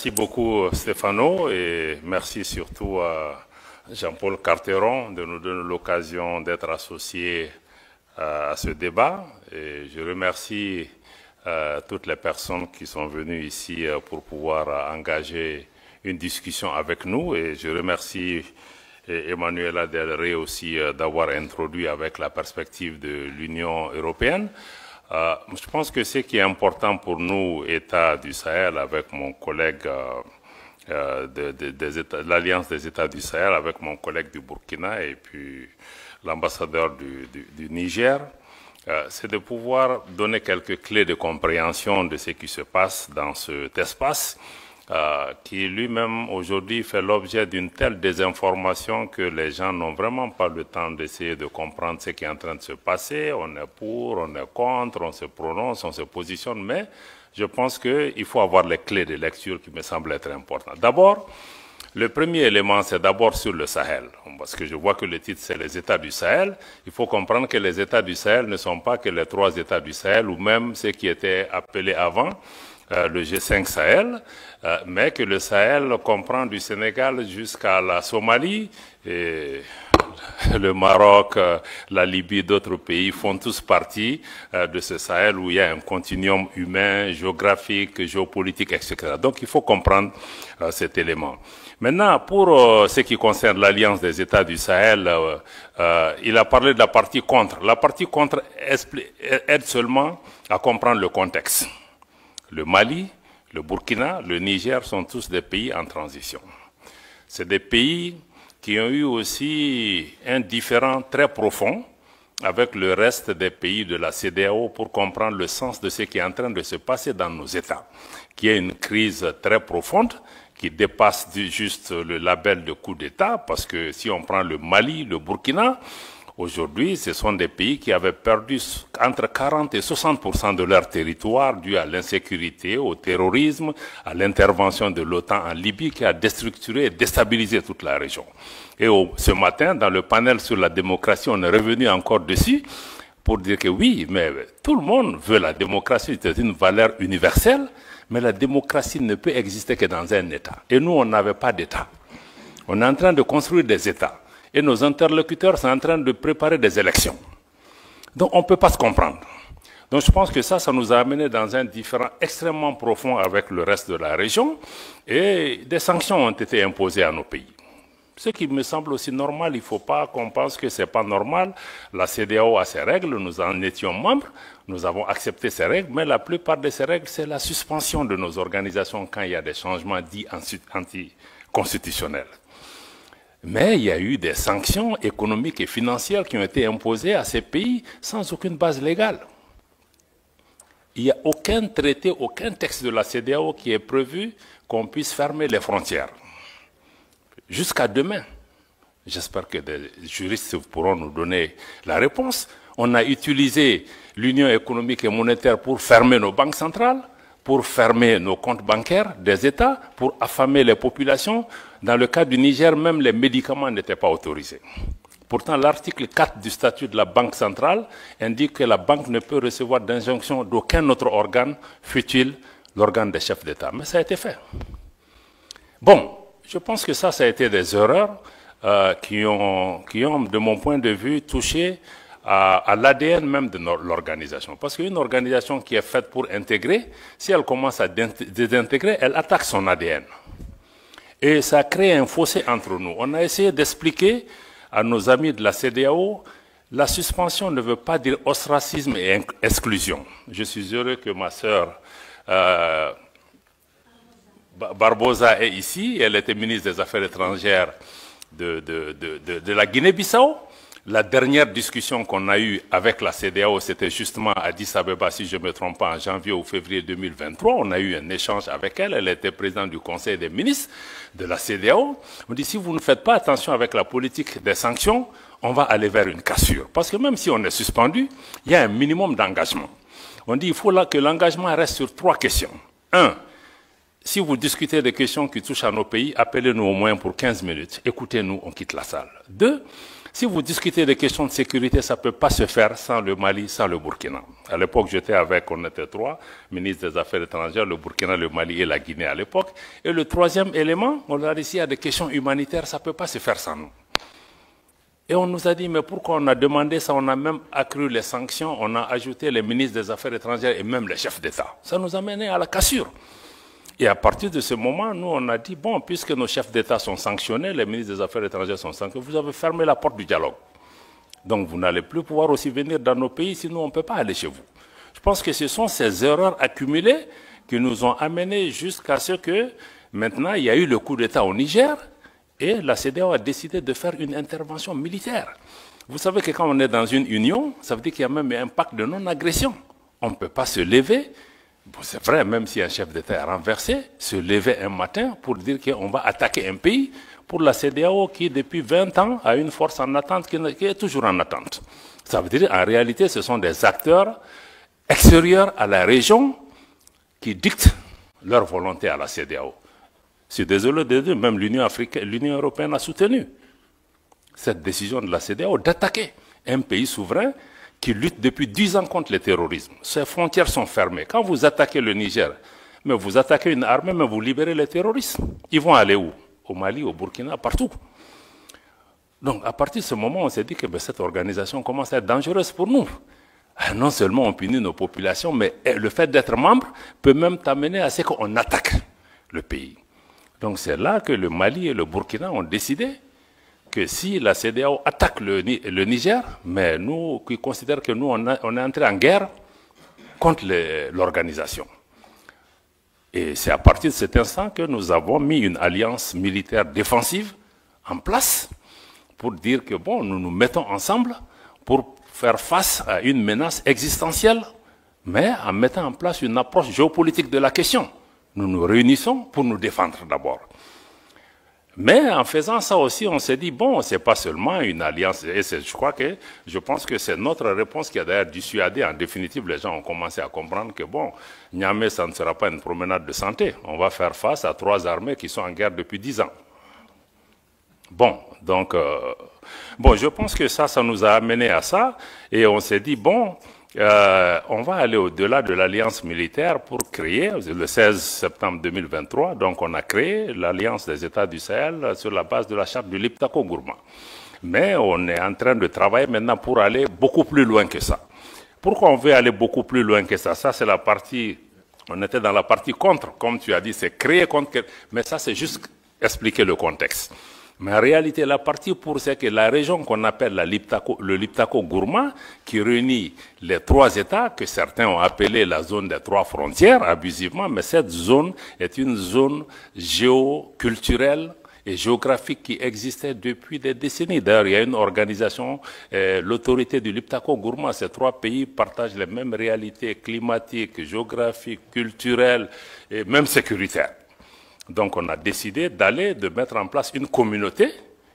Merci beaucoup Stéphano et merci surtout à Jean-Paul Carteron de nous donner l'occasion d'être associés à ce débat. Et je remercie toutes les personnes qui sont venues ici pour pouvoir engager une discussion avec nous. Et je remercie Emmanuela Del Rey aussi d'avoir introduit avec la perspective de l'Union européenne. Je pense que ce qui est important pour nous, États du Sahel, avec mon collègue de l'Alliance des États du Sahel, avec mon collègue du Burkina et puis l'ambassadeur du Niger, c'est de pouvoir donner quelques clés de compréhension de ce qui se passe dans cet espace qui lui-même aujourd'hui fait l'objet d'une telle désinformation que les gens n'ont vraiment pas le temps d'essayer de comprendre ce qui est en train de se passer. On est pour, on est contre, on se prononce, on se positionne, mais je pense qu'il faut avoir les clés de lecture qui me semblent être importantes. D'abord, le premier élément, c'est d'abord sur le Sahel, parce que je vois que le titre, c'est les États du Sahel. Il faut comprendre que les États du Sahel ne sont pas que les 3 États du Sahel, ou même ceux qui étaient appelés avant le G5 Sahel, mais que le Sahel comprend du Sénégal jusqu'à la Somalie, et le Maroc, la Libye, d'autres pays font tous partie de ce Sahel où il y a un continuum humain, géographique, géopolitique, etc. Donc il faut comprendre cet élément. Maintenant, pour ce qui concerne l'Alliance des États du Sahel, il a parlé de la partie contre. La partie contre aide seulement à comprendre le contexte. Le Mali, le Burkina, le Niger sont tous des pays en transition. C'est des pays qui ont eu aussi un différend très profond avec le reste des pays de la CEDEAO pour comprendre le sens de ce qui est en train de se passer dans nos États, qui est une crise très profonde qui dépasse juste le label de coup d'État, parce que si on prend le Mali, le Burkina, aujourd'hui, ce sont des pays qui avaient perdu entre 40 et 60% de leur territoire dû à l'insécurité, au terrorisme, à l'intervention de l'OTAN en Libye qui a déstructuré et déstabilisé toute la région. Et ce matin, dans le panel sur la démocratie, on est revenu encore dessus pour dire que oui, mais tout le monde veut la démocratie, c'est une valeur universelle, mais la démocratie ne peut exister que dans un État. Et nous, on n'avait pas d'État. On est en train de construire des États. Et nos interlocuteurs sont en train de préparer des élections. Donc on ne peut pas se comprendre. Donc je pense que ça nous a amené dans un différend extrêmement profond avec le reste de la région. Et des sanctions ont été imposées à nos pays. Ce qui me semble aussi normal, il ne faut pas qu'on pense que ce n'est pas normal. La CEDEAO a ses règles, nous en étions membres, nous avons accepté ces règles, mais la plupart de ces règles, c'est la suspension de nos organisations quand il y a des changements dits anticonstitutionnels. Mais il y a eu des sanctions économiques et financières qui ont été imposées à ces pays sans aucune base légale. Il n'y a aucun traité, aucun texte de la CEDEAO qui est prévu qu'on puisse fermer les frontières. Jusqu'à demain. J'espère que des juristes pourront nous donner la réponse. On a utilisé l'Union économique et monétaire pour fermer nos banques centrales, pour fermer nos comptes bancaires des États, pour affamer les populations. Dans le cas du Niger, même les médicaments n'étaient pas autorisés. Pourtant, l'article 4 du statut de la Banque centrale indique que la banque ne peut recevoir d'injonction d'aucun autre organe, fût-il l'organe des chefs d'État. Mais ça a été fait. Bon, je pense que ça a été des erreurs qui ont, de mon point de vue, touché à l'ADN même de l'organisation. Parce qu'une organisation qui est faite pour intégrer, si elle commence à désintégrer, elle attaque son ADN. Et ça crée un fossé entre nous. On a essayé d'expliquer à nos amis de la CEDEAO, la suspension ne veut pas dire ostracisme et exclusion. Je suis heureux que ma sœur Barbosa est ici. Elle était ministre des Affaires étrangères de la Guinée-Bissau. La dernière discussion qu'on a eue avec la CEDEAO, c'était justement à Addis Abeba, si je ne me trompe pas, en janvier ou février 2023. On a eu un échange avec elle. Elle était présidente du Conseil des ministres de la CEDEAO. On dit, si vous ne faites pas attention avec la politique des sanctions, on va aller vers une cassure. Parce que même si on est suspendu, il y a un minimum d'engagement. On dit, il faut là que l'engagement reste sur 3 questions. 1. Si vous discutez des questions qui touchent à nos pays, appelez-nous au moins pour 15 minutes. Écoutez-nous, on quitte la salle. 2. Si vous discutez des questions de sécurité, ça ne peut pas se faire sans le Mali, sans le Burkina. À l'époque, on était trois, ministres des Affaires étrangères, le Burkina, le Mali et la Guinée à l'époque. Et le troisième élément, on a dit, s'il y a des questions humanitaires, ça ne peut pas se faire sans nous. Et on nous a dit, mais pourquoi on a demandé ça? On a même accru les sanctions, on a ajouté les ministres des Affaires étrangères et même les chefs d'État. Ça nous a mené à la cassure. Et à partir de ce moment, nous, on a dit, bon, puisque nos chefs d'État sont sanctionnés, les ministres des Affaires étrangères sont sanctionnés, vous avez fermé la porte du dialogue. Donc, vous n'allez plus pouvoir aussi venir dans nos pays, sinon on ne peut pas aller chez vous. Je pense que ce sont ces erreurs accumulées qui nous ont amenés jusqu'à ce que, maintenant, il y a eu le coup d'État au Niger, et la CEDEAO a décidé de faire une intervention militaire. Vous savez que quand on est dans une union, ça veut dire qu'il y a même un pacte de non-agression. On ne peut pas se lever. Bon, c'est vrai, même si un chef d'État est renversé, se lever un matin pour dire qu'on va attaquer un pays, pour la CEDEAO qui, depuis 20 ans, a une force en attente qui est toujours en attente. Ça veut dire, en réalité, ce sont des acteurs extérieurs à la région qui dictent leur volonté à la CEDEAO. Je suis désolé de dire, même l'Union européenne a soutenu cette décision de la CEDEAO d'attaquer un pays souverain qui lutte depuis 10 ans contre le terrorisme. Ses frontières sont fermées. Quand vous attaquez le Niger, mais vous attaquez une armée, mais vous libérez les terroristes. Ils vont aller où? Au Mali, au Burkina, partout. Donc, à partir de ce moment, on s'est dit que cette organisation commence à être dangereuse pour nous. Non seulement on punit nos populations, mais le fait d'être membre peut même t'amener à ce qu'on attaque le pays. Donc, c'est là que le Mali et le Burkina ont décidé que si la CEDEAO attaque le Niger, mais nous qui considérons que nous, on est entré en guerre contre l'organisation. Et c'est à partir de cet instant que nous avons mis une alliance militaire défensive en place pour dire que bon, nous nous mettons ensemble pour faire face à une menace existentielle, mais en mettant en place une approche géopolitique de la question. Nous nous réunissons pour nous défendre d'abord. Mais en faisant ça aussi, on s'est dit, bon, c'est pas seulement une alliance, et je pense que c'est notre réponse qui a d'ailleurs dissuadé. En définitive, les gens ont commencé à comprendre que, bon, Niamey, ça ne sera pas une promenade de santé. On va faire face à 3 armées qui sont en guerre depuis 10 ans. Bon, donc, je pense que ça nous a amené à ça, et on s'est dit, bon, on va aller au-delà de l'alliance militaire pour créer, le 16 septembre 2023, donc on a créé l'alliance des États du Sahel sur la base de la charte du Liptako-Gourma. Mais on est en train de travailler maintenant pour aller beaucoup plus loin que ça. Pourquoi on veut aller beaucoup plus loin que ça? Ça, c'est la partie, on était dans la partie contre, comme tu as dit, c'est créer contre, mais ça, c'est juste expliquer le contexte. Mais en réalité, la partie pour c'est que la région qu'on appelle le Liptako-Gourma, qui réunit les 3 États, que certains ont appelé la zone des 3 frontières, abusivement, mais cette zone est une zone géoculturelle et géographique qui existait depuis des décennies. D'ailleurs, il y a une organisation, l'autorité du Liptako-Gourma, ces 3 pays partagent les mêmes réalités climatiques, géographiques, culturelles et même sécuritaires. Donc, on a décidé de mettre en place une communauté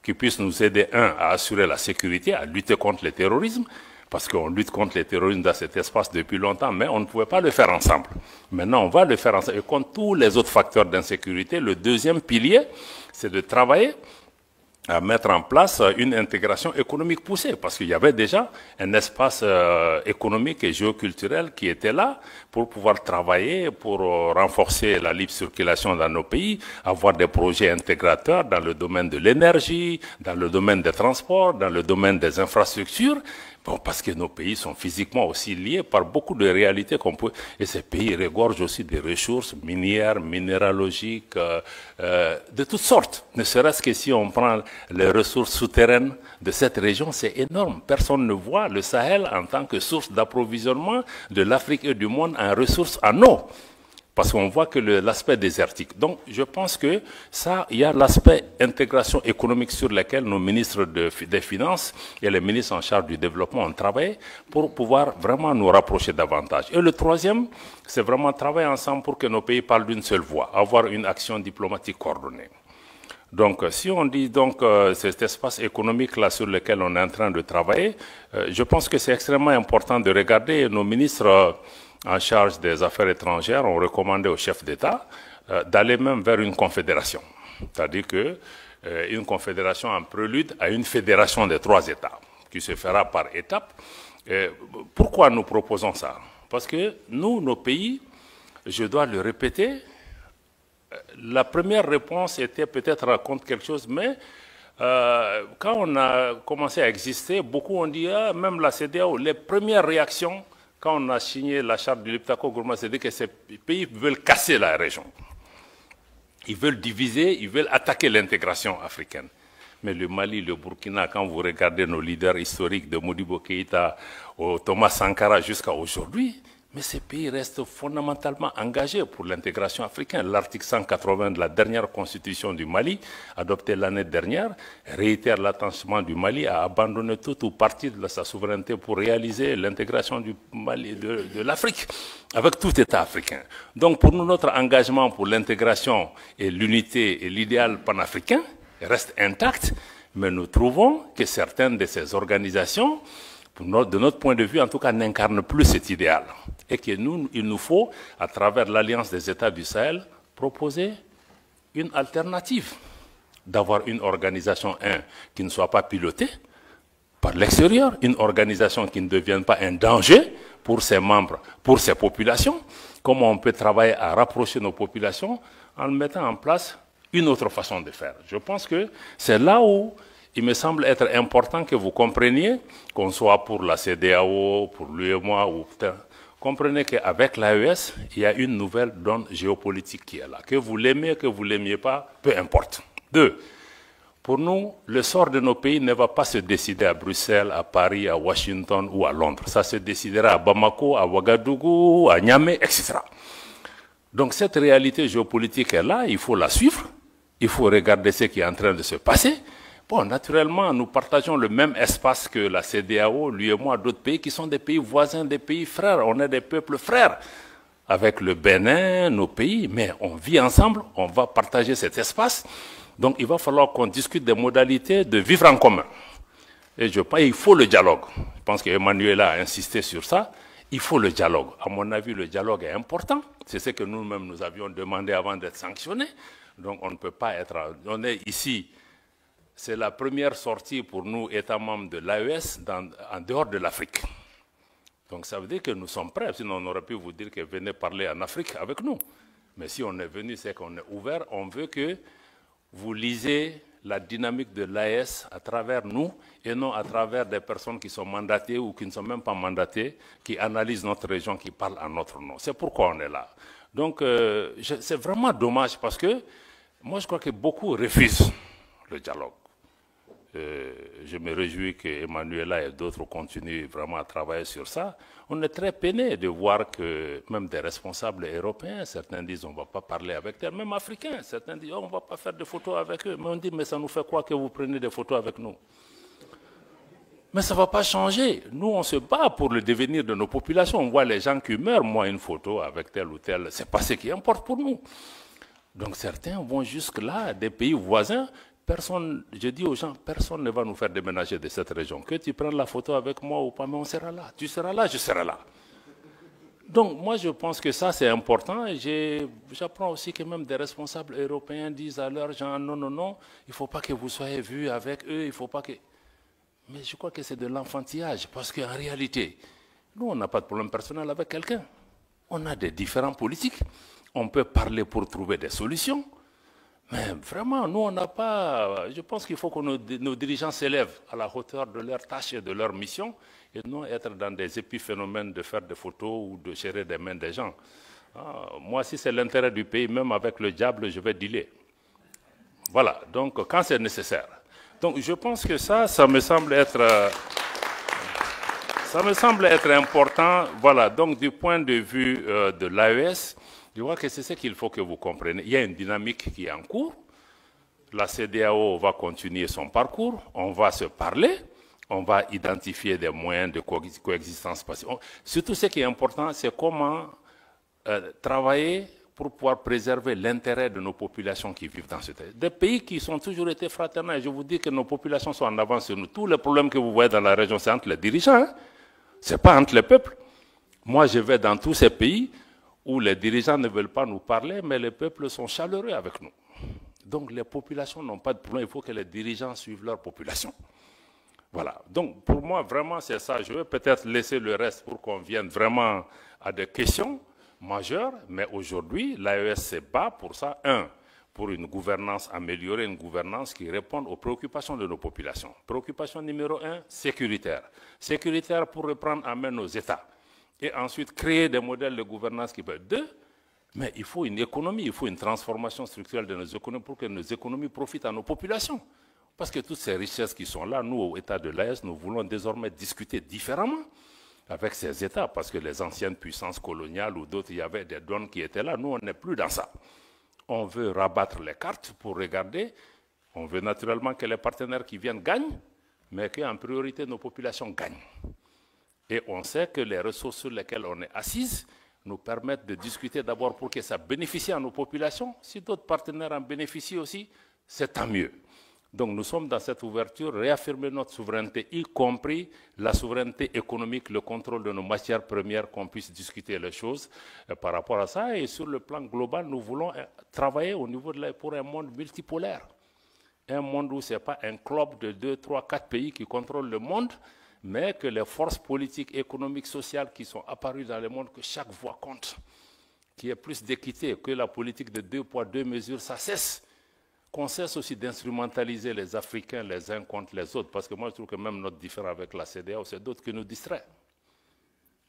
qui puisse nous aider, à assurer la sécurité, à lutter contre le terrorisme, parce qu'on lutte contre le terrorisme dans cet espace depuis longtemps, mais on ne pouvait pas le faire ensemble. Maintenant, on va le faire ensemble. Et contre tous les autres facteurs d'insécurité, le deuxième pilier, c'est de travailler à mettre en place une intégration économique poussée, parce qu'il y avait déjà un espace économique et géoculturel qui était là pour pouvoir travailler, pour renforcer la libre circulation dans nos pays, avoir des projets intégrateurs dans le domaine de l'énergie, dans le domaine des transports, dans le domaine des infrastructures. Bon, parce que nos pays sont physiquement aussi liés par beaucoup de réalités qu'on peut... Et ces pays regorgent aussi des ressources minières, minéralogiques, de toutes sortes. Ne serait-ce que si on prend les ressources souterraines de cette région, c'est énorme. Personne ne voit le Sahel en tant que source d'approvisionnement de l'Afrique et du monde en ressources en eau. Parce qu'on voit que l'aspect désertique. Donc, je pense que ça, il y a l'aspect intégration économique sur lequel nos ministres des Finances et les ministres en charge du développement ont travaillé pour pouvoir vraiment nous rapprocher davantage. Et le troisième, c'est vraiment travailler ensemble pour que nos pays parlent d'une seule voix, avoir une action diplomatique coordonnée. Donc, si on dit donc cet espace économique-là sur lequel on est en train de travailler, je pense que c'est extrêmement important de regarder nos ministres en charge des affaires étrangères ont recommandé au chef d'État d'aller même vers une confédération. C'est-à-dire que une confédération en prélude à une fédération des 3 États, qui se fera par étapes. Pourquoi nous proposons ça? Parce que nous, nos pays, je dois le répéter, la première réponse était peut-être raconte quelque chose, mais quand on a commencé à exister, beaucoup ont dit, même la CEDEAO, les premières réactions, quand on a signé la charte du Liptako-Gourma, c'est que ces pays veulent casser la région. Ils veulent diviser, ils veulent attaquer l'intégration africaine. Mais le Mali, le Burkina, quand vous regardez nos leaders historiques de Modibo Keïta au Thomas Sankara jusqu'à aujourd'hui, mais ces pays restent fondamentalement engagés pour l'intégration africaine. L'article 180 de la dernière constitution du Mali, adoptée l'année dernière, réitère l'attachement du Mali à abandonner tout ou partie de sa souveraineté pour réaliser l'intégration du Mali, de l'Afrique, avec tout État africain. Donc pour nous, notre engagement pour l'intégration et l'unité et l'idéal panafricain reste intact, mais nous trouvons que certaines de ces organisations, de notre point de vue, en tout cas, n'incarnent plus cet idéal. Et que nous, il nous faut, à travers l'Alliance des États du Sahel, proposer une alternative. D'avoir une organisation, qui ne soit pas pilotée par l'extérieur, une organisation qui ne devienne pas un danger pour ses membres, pour ses populations. Comment on peut travailler à rapprocher nos populations en mettant en place une autre façon de faire. Je pense que c'est là où il me semble être important que vous compreniez, qu'on soit pour la CEDEAO, pour l'UEMOA, ou comprenez qu'avec l'AES, il y a une nouvelle donne géopolitique qui est là. Que vous l'aimez, que vous ne l'aimiez pas, peu importe. 2. Pour nous, le sort de nos pays ne va pas se décider à Bruxelles, à Paris, à Washington ou à Londres. Ça se décidera à Bamako, à Ouagadougou, à Niamey, etc. Donc cette réalité géopolitique est là, il faut la suivre, il faut regarder ce qui est en train de se passer. Bon, naturellement, nous partageons le même espace que la CEDEAO, l'UEMOA, d'autres pays qui sont des pays voisins, des pays frères. On est des peuples frères avec le Bénin, nos pays, mais on vit ensemble, on va partager cet espace. Donc il va falloir qu'on discute des modalités de vivre en commun. Et je pense qu'il faut le dialogue. Je pense qu'Emmanuel a insisté sur ça. Il faut le dialogue. À mon avis, le dialogue est important. C'est ce que nous-mêmes nous avions demandé avant d'être sanctionnés. Donc on ne peut pas être... On est ici... C'est la première sortie pour nous, États membres de l'AES, en dehors de l'Afrique. Donc ça veut dire que nous sommes prêts, sinon on aurait pu vous dire que venez parler en Afrique avec nous. Mais si on est venu, c'est qu'on est ouvert, on veut que vous lisez la dynamique de l'AES à travers nous et non à travers des personnes qui sont mandatées ou qui ne sont même pas mandatées, qui analysent notre région, qui parlent en notre nom. C'est pourquoi on est là. Donc c'est vraiment dommage parce que moi je crois que beaucoup refusent le dialogue. Je me réjouis qu'Emmanuela et d'autres continuent vraiment à travailler sur ça. On est très peiné de voir que même des responsables européens, certains disent on ne va pas parler avec eux, même africains, certains disent on ne va pas faire de photos avec eux. Mais on dit mais ça nous fait quoi que vous preniez des photos avec nous? Mais ça ne va pas changer. Nous, on se bat pour le devenir de nos populations. On voit les gens qui meurent, moi une photo avec tel ou tel, ce n'est pas ce qui importe pour nous. Donc certains vont jusque-là, des pays voisins. Personne, je dis aux gens, personne ne va nous faire déménager de cette région. Que tu prennes la photo avec moi ou pas, mais on sera là. Tu seras là, je serai là. Donc moi je pense que ça c'est important. Et j'apprends aussi que même des responsables européens disent à leurs gens, non, non, non, il ne faut pas que vous soyez vus avec eux, il ne faut pas que... Mais je crois que c'est de l'enfantillage, parce qu'en réalité, nous on n'a pas de problème personnel avec quelqu'un. On a des différents politiques, on peut parler pour trouver des solutions. Mais vraiment, nous, on n'a pas... Je pense qu'il faut que nos dirigeants s'élèvent à la hauteur de leurs tâches et de leur mission et non être dans des épiphénomènes de faire des photos ou de serrer des mains des gens. Moi, si c'est l'intérêt du pays, même avec le diable, je vais dealer. Voilà, donc quand c'est nécessaire. Donc je pense que ça me semble être... ça me semble être important. Voilà, donc du point de vue de l'AES, je crois que c'est ce qu'il faut que vous compreniez. Il y a une dynamique qui est en cours. La CEDEAO va continuer son parcours. On va se parler. On va identifier des moyens de coexistence pacifique. Surtout, ce qui est important, c'est comment travailler pour pouvoir préserver l'intérêt de nos populations qui vivent dans ce pays. Des pays qui ont toujours été fraternels. Je vous dis que nos populations sont en avance sur nous. Tous les problèmes que vous voyez dans la région, c'est entre les dirigeants. Hein? Ce n'est pas entre les peuples. Moi, je vais dans tous ces pays où les dirigeants ne veulent pas nous parler, mais les peuples sont chaleureux avec nous. Donc les populations n'ont pas de problème, il faut que les dirigeants suivent leur population. Voilà, donc pour moi, vraiment, c'est ça. Je vais peut-être laisser le reste pour qu'on vienne vraiment à des questions majeures, mais aujourd'hui, l'AES se bat pour ça. Pour une gouvernance, améliorer une gouvernance qui réponde aux préoccupations de nos populations. Préoccupation numéro 1, sécuritaire. Sécuritaire pour reprendre en main nos États. Et ensuite, créer des modèles de gouvernance qui peuvent... 2, mais il faut une économie, il faut une transformation structurelle de nos économies pour que nos économies profitent à nos populations. Parce que toutes ces richesses qui sont là, nous, au État de l'AES, nous voulons désormais discuter différemment avec ces États, parce que les anciennes puissances coloniales ou d'autres, il y avait des donnes qui étaient là. Nous, on n'est plus dans ça. On veut rabattre les cartes pour regarder. On veut naturellement que les partenaires qui viennent gagnent, mais qu'en priorité, nos populations gagnent. Et on sait que les ressources sur lesquelles on est assise nous permettent de discuter d'abord pour que ça bénéficie à nos populations. Si d'autres partenaires en bénéficient aussi, c'est tant mieux. Donc nous sommes dans cette ouverture, réaffirmer notre souveraineté, y compris la souveraineté économique, le contrôle de nos matières premières, qu'on puisse discuter les choses par rapport à ça. Et sur le plan global, nous voulons travailler au niveau pour un monde multipolaire. Un monde où ce n'est pas un club de 2, 3, 4 pays qui contrôlent le monde, mais que les forces politiques, économiques, sociales qui sont apparues dans le monde, que chaque voix compte, qu'il y ait plus d'équité, que la politique de 2 poids, 2 mesures, ça cesse. Qu'on cesse aussi d'instrumentaliser les Africains les uns contre les autres, parce que moi je trouve que même notre différend avec la CEDEAO, c'est d'autres qui nous distraient.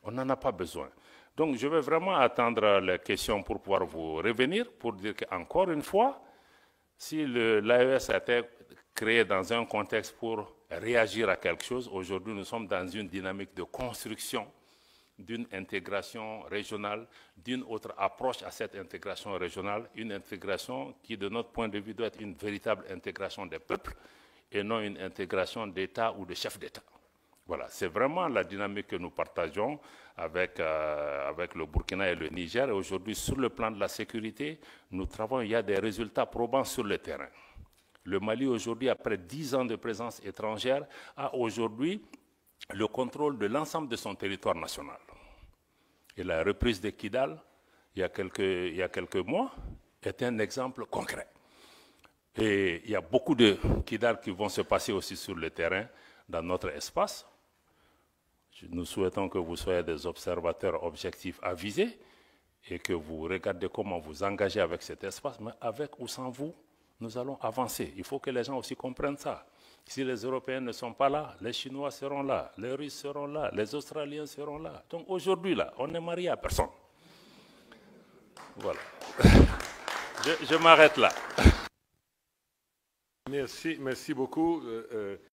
On n'en a pas besoin. Donc je vais vraiment attendre les questions pour pouvoir vous revenir, pour dire qu'encore une fois, si l'AES a été créé dans un contexte pour réagir à quelque chose, aujourd'hui nous sommes dans une dynamique de construction d'une intégration régionale, d'une autre approche à cette intégration régionale, une intégration qui, de notre point de vue, doit être une véritable intégration des peuples et non une intégration d'État ou de chefs d'État. Voilà, c'est vraiment la dynamique que nous partageons avec le Burkina et le Niger. Et aujourd'hui, sur le plan de la sécurité, nous travaillons, il y a des résultats probants sur le terrain. Le Mali, aujourd'hui, après 10 ans de présence étrangère, a aujourd'hui le contrôle de l'ensemble de son territoire national. Et la reprise de Kidal, il y a quelques mois, est un exemple concret. Et il y a beaucoup de Kidal qui vont se passer aussi sur le terrain, dans notre espace. Nous souhaitons que vous soyez des observateurs objectifs avisés et que vous regardez comment vous engagez avec cet espace, mais avec ou sans vous, nous allons avancer. Il faut que les gens aussi comprennent ça. Si les Européens ne sont pas là, les Chinois seront là, les Russes seront là, les Australiens seront là. Donc aujourd'hui, là, on n'est marié à personne. Voilà. Je m'arrête là. Merci beaucoup.